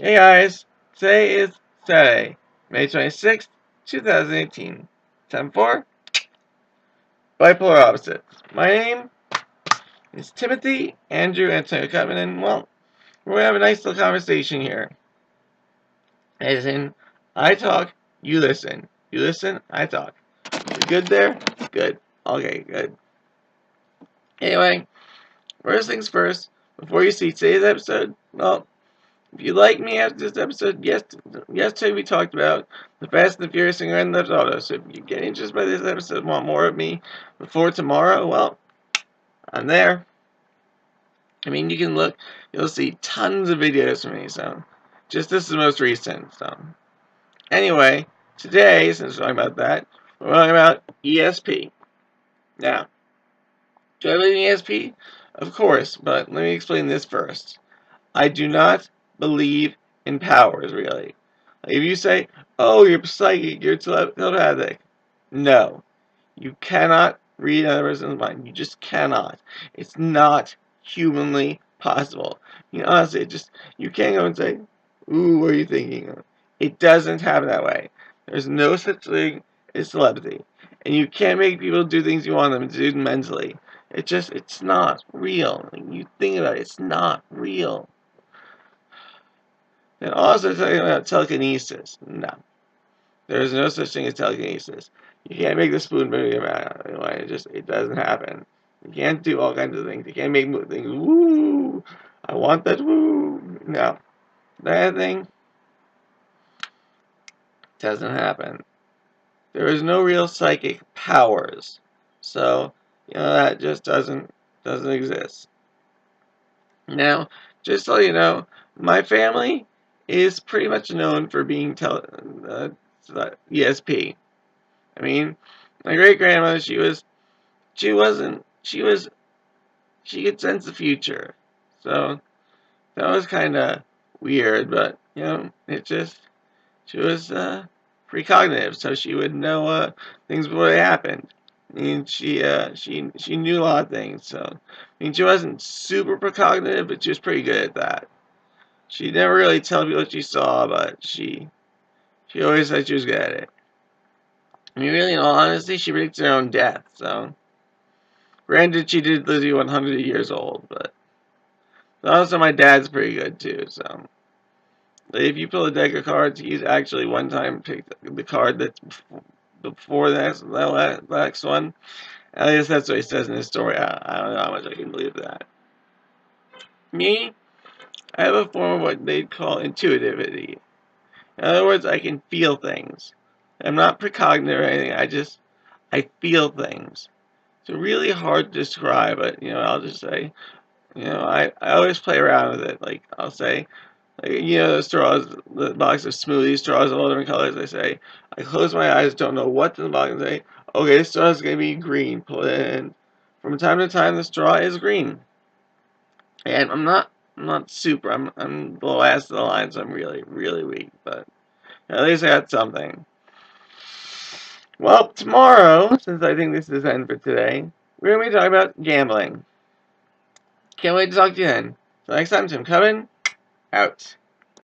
Hey guys, today is Saturday, May 26th, 2018. Time for Bipolar Opposites. My name is Timothy Andrew Antonio Cutman, and well, we're going to have a nice little conversation here. As in, I talk, you listen. You listen, I talk. You good there? Good. Okay, good. Anyway, first things first, before you see today's episode, well, if you like me after this episode, yesterday we talked about the Fast and the Furious and Grand Theft Auto. So if you get interested by this episode and want more of me before tomorrow, well, I'm there. I mean, you can look, you'll see tons of videos from me. So just this is the most recent. So anyway, today, since we're talking about that, we're talking about ESP. Now, do I believe in ESP? Of course, but let me explain this first. I do not believe in powers, really. Like if you say, oh, you're psychic, you're telepathic. No. You cannot read another person's mind. You just cannot. It's not humanly possible. Honestly, you can't go and say, ooh, what are you thinking? It doesn't happen that way. There's no such thing as telepathy. And you can't make people do things you want them to do mentally. It's not real. You think about it, it's not real. And also talking about telekinesis. No. There is no such thing as telekinesis. You can't make the spoon move your mouth. It doesn't happen. You can't do all kinds of things. You can't make things, woo, I want that, woo. No. That thing doesn't happen. There is no real psychic powers. So, that just doesn't exist. Now, just so you know, my family is pretty much known for being ESP. I mean, my great grandmother, she could sense the future. So that was kind of weird, but she was precognitive, so she would know things before they happened. I mean, she knew a lot of things. So I mean, she wasn't super precognitive, but she was pretty good at that. She never really tell people what she saw, but she always said she was good at it. I mean, really, in all honesty, she predicted her own death. So granted, she did live to be 100 years old, but also my dad's pretty good too. So if you pull a deck of cards, he's actually one time picked the card that's before the next one. At least that's what he says in his story. I don't know how much I can believe that. Me, I have a form of what they'd call intuitivity. In other words, I can feel things. I'm not precognitive or anything. I feel things. It's really hard to describe, but I'll just say, I always play around with it. Like I'll say, like, the straws, the box of smoothie straws, all different colors. I say, I close my eyes, don't know what's in the box, and say, okay, this straw is gonna be green. Pull it in. From time to time, the straw is green, and I'm not super. I'm the last of the line, so I'm really, really weak. But at least I got something. Well, tomorrow, since I think this is the end for today, we're gonna be talking about gambling. Can't wait to talk to you then. So next time, Tim Coven, out.